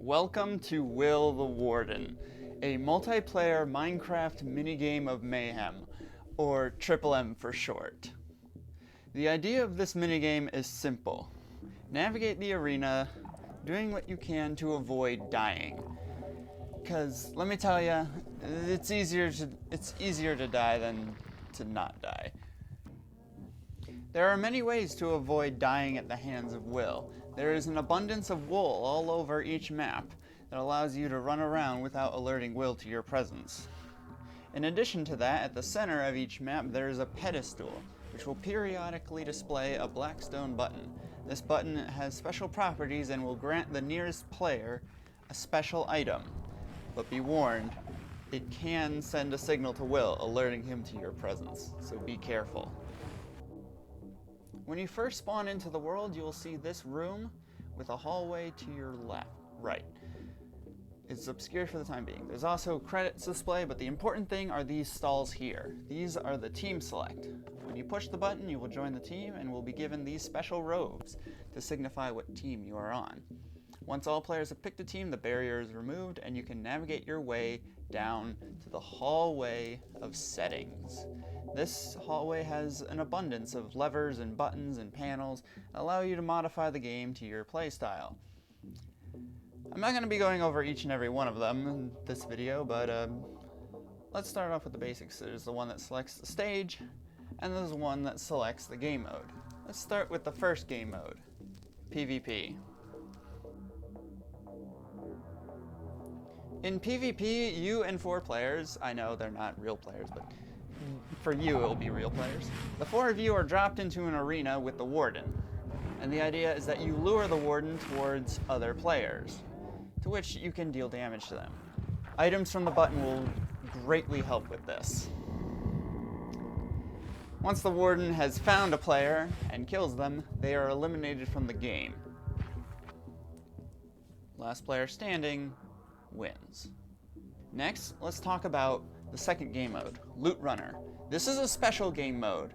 Welcome to Will the Warden, a multiplayer Minecraft minigame of Mayhem, or Triple M for short. The idea of this minigame is simple. Navigate the arena, doing what you can to avoid dying. Because, let me tell you, it's easier to die than to not die. There are many ways to avoid dying at the hands of Will. There is an abundance of wool all over each map that allows you to run around without alerting Will to your presence. In addition to that, at the center of each map there is a pedestal, which will periodically display a black stone button. This button has special properties and will grant the nearest player a special item. But be warned, it can send a signal to Will, alerting him to your presence, so be careful. When you first spawn into the world, you will see this room with a hallway to your right. It's obscured for the time being. There's also credits display, but the important thing are these stalls here. These are the team select. When you push the button, you will join the team and will be given these special robes to signify what team you are on. Once all players have picked a team, the barrier is removed and you can navigate your way down to the hallway of settings. This hallway has an abundance of levers and buttons and panels that allow you to modify the game to your playstyle. I'm not going to be going over each and every one of them in this video, but let's start off with the basics. There's the one that selects the stage, and there's one that selects the game mode. Let's start with the first game mode, PvP. In PvP, you and 4 players, I know they're not real players, but for you it will be real players. The 4 of you are dropped into an arena with the Warden, and the idea is that you lure the Warden towards other players, to which you can deal damage to them. Items from the button will greatly help with this. Once the Warden has found a player and kills them, they are eliminated from the game. Last player standing wins. Next, let's talk about the second game mode, Loot Runner. This is a special game mode,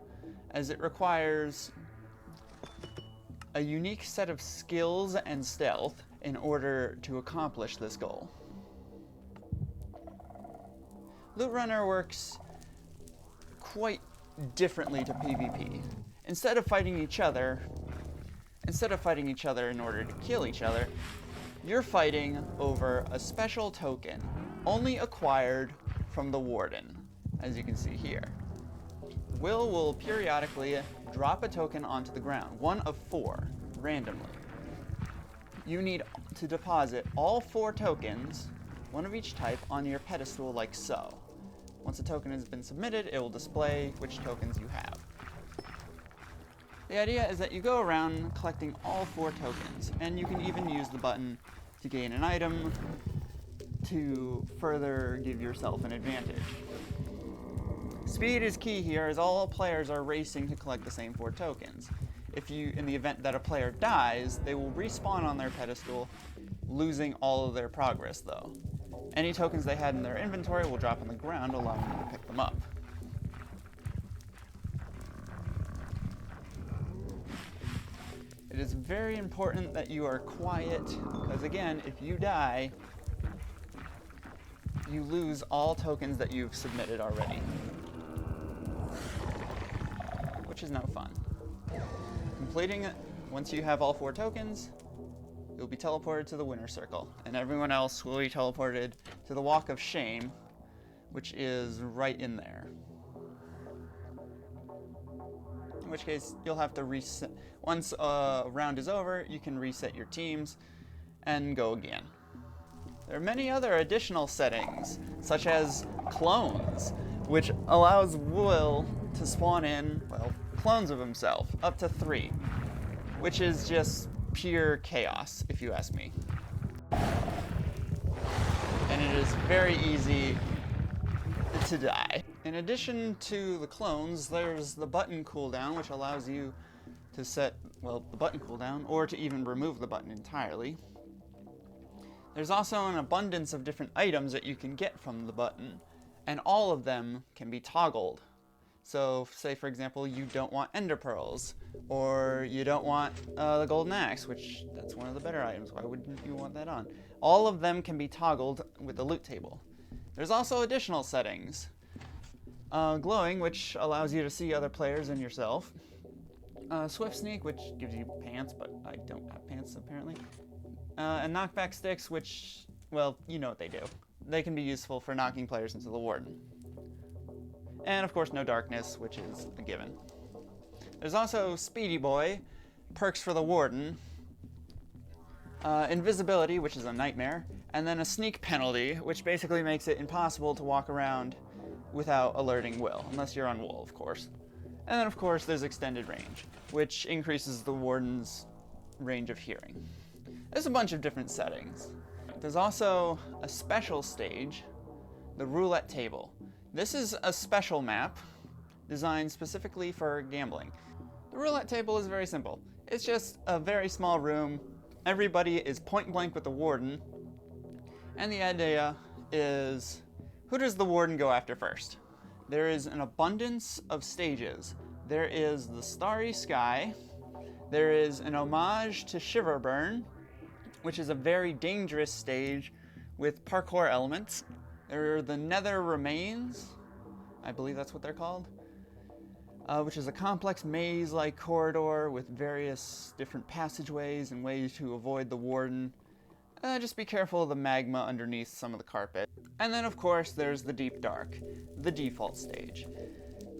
as it requires a unique set of skills and stealth in order to accomplish this goal. Loot Runner works quite differently to PvP. Instead of fighting each other in order to kill each other, you're fighting over a special token, only acquired from the Warden, as you can see here. Will periodically drop a token onto the ground, one of 4, randomly. You need to deposit all 4 tokens, one of each type, on your pedestal like so. Once a token has been submitted, it will display which tokens you have. The idea is that you go around collecting all 4 tokens, and you can even use the button to gain an item to further give yourself an advantage. Speed is key here, as all players are racing to collect the same 4 tokens. In the event that a player dies, they will respawn on their pedestal, losing all of their progress though. Any tokens they had in their inventory will drop on the ground, allowing them to pick them up. It is very important that you are quiet, because again, if you die, you lose all tokens that you've submitted already, which is no fun. Completing it, once you have all 4 tokens, you'll be teleported to the winner circle, and everyone else will be teleported to the walk of shame, which is right in there. In which case, you'll have to reset. Once a round is over, you can reset your teams and go again. There are many other additional settings, such as clones, which allows Will to spawn in, well, clones of himself, up to 3, which is just pure chaos, if you ask me. And it is very easy to die. In addition to the clones, there's the button cooldown, which allows you to set, well, the button cooldown, or to even remove the button entirely. There's also an abundance of different items that you can get from the button, and all of them can be toggled. So say for example you don't want ender pearls, or you don't want the golden axe, which that's one of the better items. Why wouldn't you want that on? All of them can be toggled with the loot table. There's also additional settings. Glowing, which allows you to see other players and yourself. Swift sneak, which gives you pants, but I don't have pants apparently. And knockback sticks, which, well, you know what they do. They can be useful for knocking players into the Warden. And of course no darkness, which is a given. There's also Speedy Boy, perks for the Warden, invisibility, which is a nightmare, and then a sneak penalty, which basically makes it impossible to walk around without alerting Will, unless you're on Will, of course. And then of course there's extended range, which increases the Warden's range of hearing. There's a bunch of different settings. There's also a special stage, the roulette table. This is a special map designed specifically for gambling. The roulette table is very simple. It's just a very small room. Everybody is point blank with the Warden. And the idea is, who does the Warden go after first? There is an abundance of stages. There is the Starry Sky. There is an homage to Shiverburn, which is a very dangerous stage with parkour elements. There are the Nether Remains, I believe that's what they're called, which is a complex maze-like corridor with various different passageways and ways to avoid the Warden. Just be careful of the magma underneath some of the carpet. And then of course there's the Deep Dark, the default stage.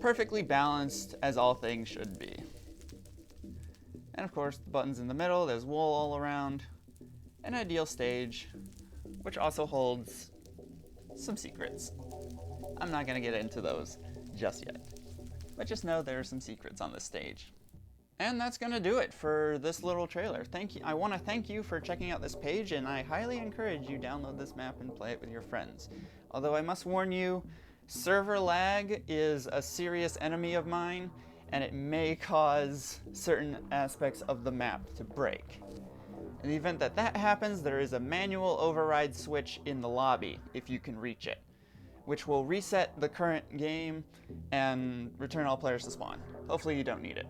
Perfectly balanced, as all things should be. And of course the buttons in the middle, there's wool all around. An ideal stage, which also holds some secrets. I'm not going to get into those just yet, but just know there are some secrets on this stage. And that's going to do it for this little trailer. Thank you. I want to thank you for checking out this page, and I highly encourage you download this map and play it with your friends. Although I must warn you, server lag is a serious enemy of mine, and it may cause certain aspects of the map to break. In the event that that happens, there is a manual override switch in the lobby, if you can reach it, which will reset the current game and return all players to spawn. Hopefully you don't need it.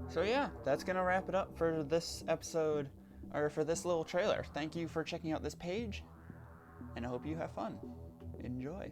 So yeah, that's gonna wrap it up for this episode, or for this little trailer. Thank you for checking out this page, and I hope you have fun. Enjoy.